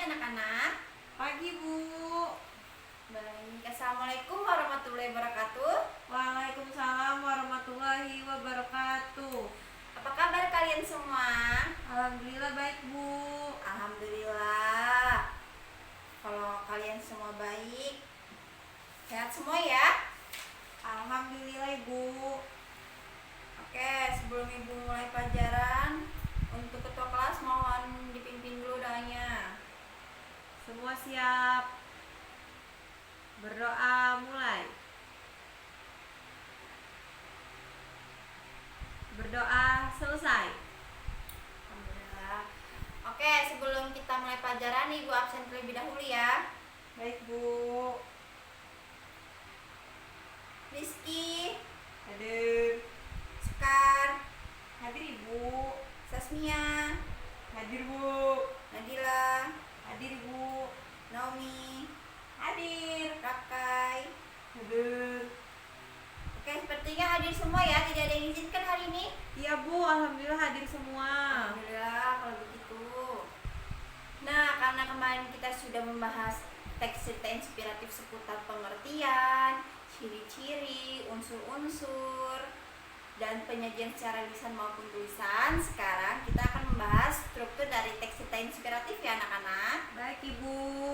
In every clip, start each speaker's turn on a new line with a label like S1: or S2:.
S1: anak-anak.
S2: Pagi, Bu.
S1: Baik, Assalamualaikum warahmatullahi wabarakatuh.
S2: Waalaikumsalam warahmatullahi wabarakatuh.
S1: Apa kabar kalian semua?
S2: Alhamdulillah baik, Bu.
S1: Alhamdulillah. Kalau kalian semua baik, sehat semua ya?
S2: Alhamdulillah, Bu.
S1: Oke, sebelum ibu mulai pelajaran, untuk ketua kelas mohon dipimpin dulu doanya.
S2: Semua siap. Berdoa mulai. Berdoa selesai.
S1: Alhamdulillah. Oke, sebelum kita mulai pelajaran, ibu absen terlebih dahulu ya.
S2: Baik, Bu.
S1: Rizky,
S2: Hadir.
S1: Sekar,
S2: Hadir, Ibu.
S1: Sasmia,
S2: Hadir, Bu.
S1: Nadila,
S2: Hadir, Bu.
S1: Naomi,
S2: Hadir.
S1: Rakai.
S2: Hadir.
S1: Oke, sepertinya hadir semua ya. Tidak ada yang diizinkan hari ini.
S2: Iya, Bu. Alhamdulillah hadir semua.
S1: Alhamdulillah kalau begitu. Nah, karena kemarin kita sudah membahas teks cerita inspiratif seputar pengertian, ciri-ciri, unsur-unsur, dan penyajian secara lisan maupun tulisan. Sekarang kita akan membahas struktur dari teks cerita inspiratif ya anak-anak.
S2: Baik, Ibu.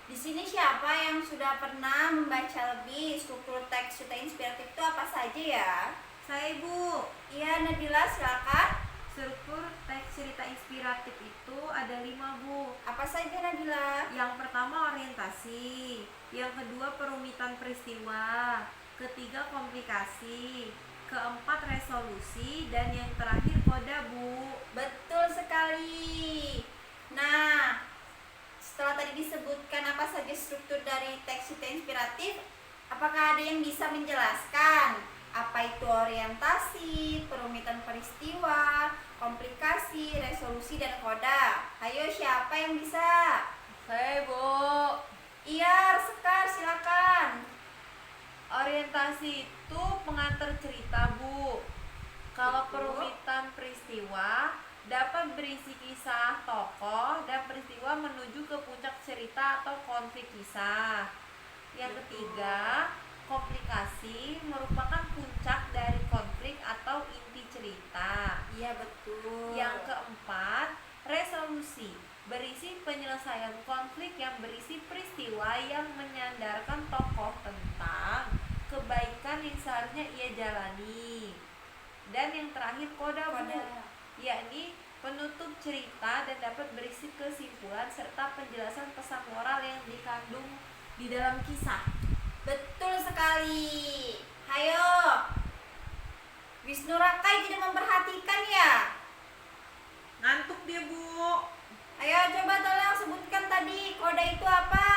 S1: Di sini siapa yang sudah pernah membaca lebih struktur teks cerita inspiratif itu apa saja ya?
S2: Saya, Ibu.
S1: Iya, Nadila silakan.
S2: Struktur teks cerita inspiratif itu ada 5, Bu.
S1: Apa saja Nadila?
S2: Yang pertama orientasi, yang kedua perumitan peristiwa, ketiga komplikasi, keempat resolusi, dan yang terakhir koda, Bu.
S1: Betul sekali. Nah, setelah tadi disebutkan apa saja struktur dari teks cerita inspiratif, apakah ada yang bisa menjelaskan apa itu orientasi, perumitan peristiwa, komplikasi, resolusi, dan koda? Ayo, siapa yang bisa?
S2: Saya, Bu.
S1: Iya, Sekar, silakan.
S2: Orientasi itu pengantar cerita, Bu. Kalau
S1: Betul.
S2: perumitan peristiwa dapat berisi kisah tokoh dan peristiwa menuju ke puncak cerita atau konflik kisah. Yang ketiga, komplikasi merupakan puncak dari konflik atau inti cerita.
S1: Iya, betul.
S2: Yang keempat, resolusi berisi penyelesaian konflik yang berisi peristiwa yang menyandarkan tokoh tentang kebaikan yang seharusnya ia jalani. Dan yang terakhir koda, Bu, yakni penutup cerita dan dapat berisi kesimpulan serta penjelasan pesan moral yang dikandung di dalam kisah.
S1: Betul sekali. Hayo, Wisnu Rakai tidak memperhatikan ya?
S2: Ngantuk dia, Bu.
S1: Ayo coba tolong sebutkan tadi koda itu apa?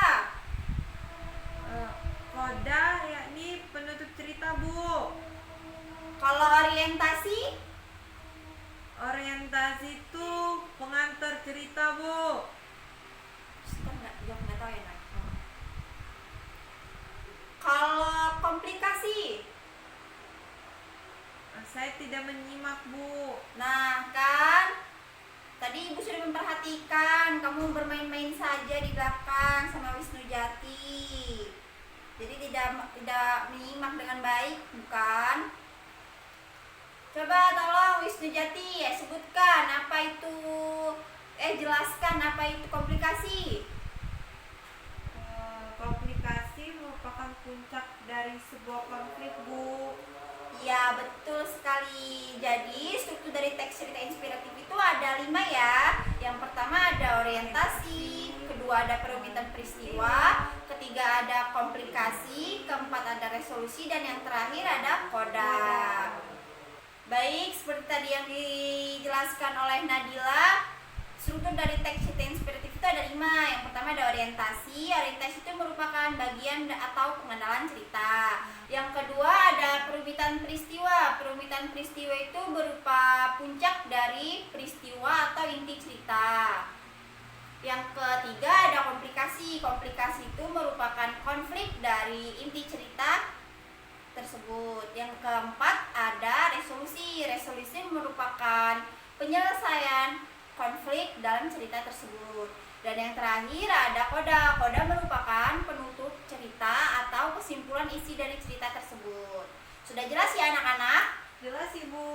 S2: Koda yakni penutup cerita, Bu.
S1: Kalau orientasi?
S2: Orientasi itu pengantar cerita, Bu.
S1: Nggak tahu ya, Nak. Kalau komplikasi?
S2: Saya tidak menyimak, Bu.
S1: Nah kan, tadi ibu sudah memperhatikan. Kamu bermain-main saja di belakang sama Wisnu Jati. Jadi tidak menyimak dengan baik, bukan? Coba tolong Wisnu Jati sebutkan apa itu, jelaskan apa itu komplikasi.
S2: Komplikasi merupakan puncak dari sebuah konflik, Bu.
S1: Ya, betul sekali. Jadi struktur dari teks cerita inspiratif itu ada 5 ya. Yang pertama ada orientasi, kedua ada perumitan peristiwa, ketiga ada komplikasi, keempat ada resolusi, dan yang terakhir ada koda. Baik, seperti tadi yang dijelaskan oleh Nadila, struktur dari teks cerita inspiratif itu ada 5. Yang pertama ada orientasi. Orientasi itu merupakan bagian atau pengenalan cerita. Yang kedua ada perumitan peristiwa. Perumitan peristiwa itu berupa puncak dari peristiwa atau inti cerita. Yang ketiga ada komplikasi. Komplikasi itu merupakan konflik dari inti cerita tersebut. Yang keempat ada resolusi. Resolusi merupakan penyelesaian konflik dalam cerita tersebut. Dan yang terakhir ada koda. Koda merupakan penutup cerita atau kesimpulan isi dari cerita tersebut. Sudah jelas ya anak-anak?
S2: Jelas Ibu.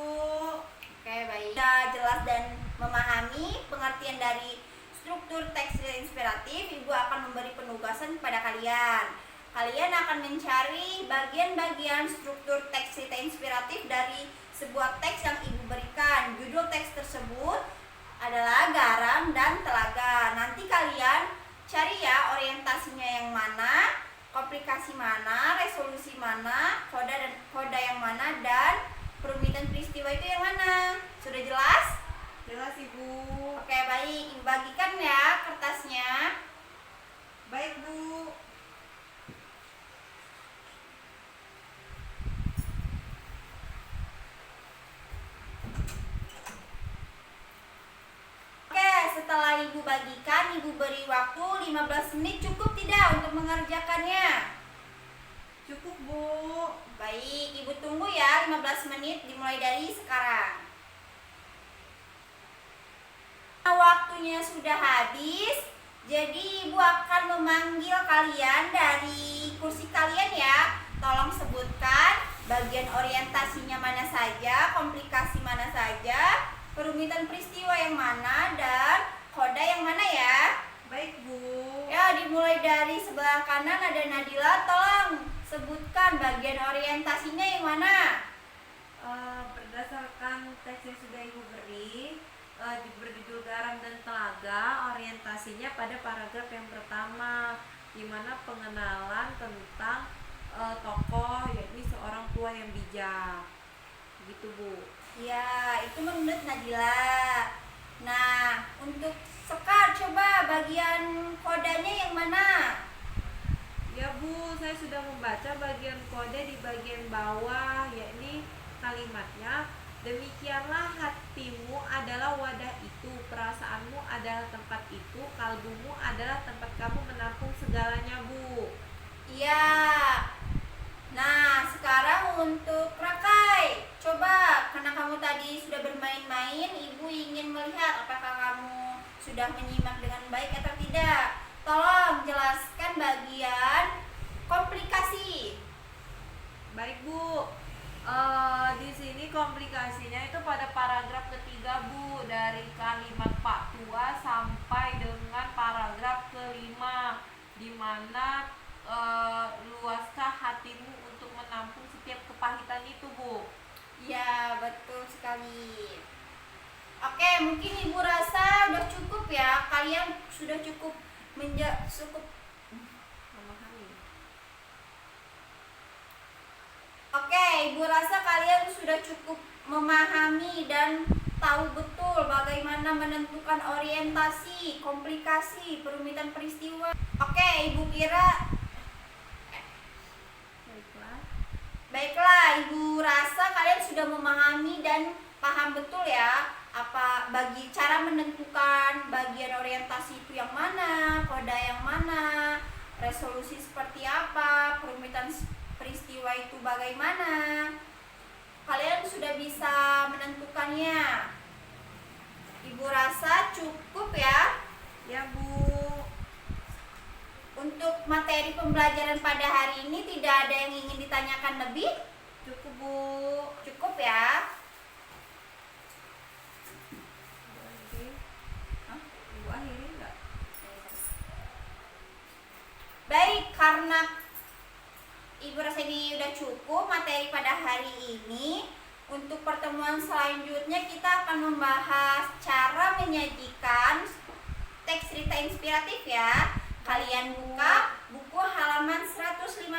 S1: Oke, baik. Sudah jelas dan memahami pengertian dari struktur teks inspiratif, Ibu akan memberi penugasan kepada kalian. Kalian akan mencari bagian-bagian struktur teks cerita inspiratif dari sebuah teks yang Ibu berikan. Judul teks tersebut adalah Garam dan Telaga. Nanti kalian cari ya orientasinya yang mana, komplikasi mana, resolusi mana, koda yang mana, dan perumitan peristiwa itu yang mana. Sudah jelas?
S2: Jelas Ibu.
S1: Oke, baik. Ibu bagikan ya kertasnya.
S2: Baik Bu.
S1: Oke, setelah Ibu bagikan, Ibu beri waktu 15 menit, cukup tidak untuk mengerjakannya?
S2: Cukup Bu.
S1: Baik, Ibu tunggu ya 15 menit dimulai dari sekarang. Nah, waktunya sudah habis, jadi Ibu akan memanggil kalian dari kursi kalian ya. Tolong sebutkan bagian orientasinya mana saja, komplikasi mana saja, perumitan peristiwa yang mana, dan koda yang mana ya.
S2: Baik Bu.
S1: Ya, dimulai dari sebelah kanan ada Nadila, tolong sebutkan bagian orientasinya yang mana.
S2: Berdasarkan teks yang sudah Ibu beri, berjudul Garam dan Telaga, orientasinya pada paragraf yang pertama, di mana pengenalan tentang tokoh, yakni seorang tua yang bijak. Begitu Bu.
S1: Ya, itu menurut Nadila. Nah, untuk Sekar, coba bagian kodanya yang mana?
S2: Ya Bu, saya sudah membaca bagian kode di bagian bawah, yakni kalimatnya, demikianlah hatimu adalah wadah itu, perasaanmu adalah tempat itu, kalbumu adalah tempat kamu menampung segalanya Bu.
S1: Iya. Nah, sekarang untuk Rakai, coba karena kamu tadi sudah bermain-main, Ibu ingin melihat apakah kamu sudah menyimak dengan baik atau tidak. Tolong jelaskan bagian komplikasi.
S2: Baik Bu. Di sini komplikasinya itu pada paragraf ketiga Bu, dari kalimat Pak Tua sampai dengan paragraf kelima, di mana luaskah hatimu untuk menampung setiap kepahitan itu Bu.
S1: Ya, betul sekali. Oke, mungkin Ibu rasa udah cukup ya. Kalian sudah cukup cukup
S2: Memahami.
S1: Oke, Ibu rasa kalian sudah cukup memahami dan tahu betul bagaimana menentukan orientasi, komplikasi, perumitan peristiwa. Oke, Ibu kira Baiklah, Ibu rasa kalian sudah memahami dan paham betul ya apa bagi cara menentukan bagian orientasi itu yang mana, koda yang mana, resolusi seperti apa, perumitan peristiwa itu bagaimana. Kalian sudah bisa menentukannya. Ibu rasa cukup ya.
S2: Ya Bu.
S1: Untuk materi pembelajaran pada hari ini tidak ada yang ingin ditanyakan lebih?
S2: Cukup Bu.
S1: Cukup ya.
S2: Ibu akhiri enggak?
S1: Baik, karena Ibu rasa ini udah cukup materi pada hari ini. Untuk pertemuan selanjutnya kita akan membahas cara menyajikan teks cerita inspiratif ya. Kalian buka buku halaman 155.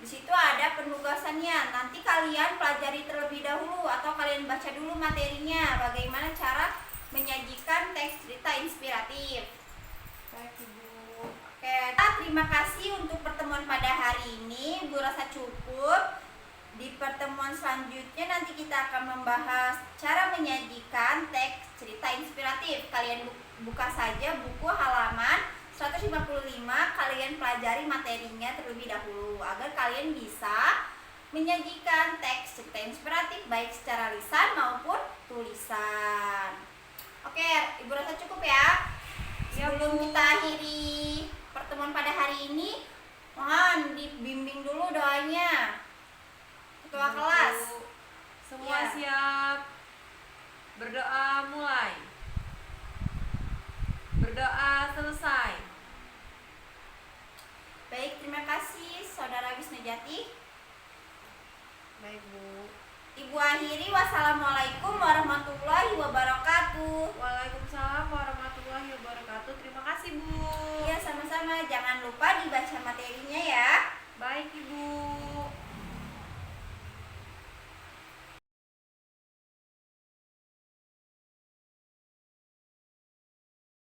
S1: Di situ ada penugasannya. Nanti kalian pelajari terlebih dahulu atau kalian baca dulu materinya bagaimana cara menyajikan teks cerita inspiratif.
S2: Baik Ibu.
S1: Oke, terima kasih untuk pertemuan pada hari ini. Bu rasa cukup. Di pertemuan selanjutnya nanti kita akan membahas cara menyajikan teks cerita inspiratif. Kalian buka saja buku halaman 155, kalian pelajari materinya terlebih dahulu agar kalian bisa menyajikan teks cerita inspiratif baik secara lisan maupun tulisan. Oke, Ibu rasa cukup ya.
S2: Ya
S1: Sebelum
S2: Bu.
S1: kita akhiri pertemuan pada hari ini, mohon dibimbing dulu doanya. Ketua
S2: Bu.
S1: kelas.
S2: Semua
S1: Ya.
S2: siap. Berdoa mulai. Berdoa selesai.
S1: Baik, terima kasih Saudara Wisnujati.
S2: Baik, Bu.
S1: Ibu akhiri, wassalamualaikum warahmatullahi wabarakatuh.
S2: Waalaikumsalam warahmatullahi wabarakatuh. Terima kasih, Bu.
S1: Iya, sama-sama. Jangan lupa dibaca materinya ya.
S2: Baik, Ibu.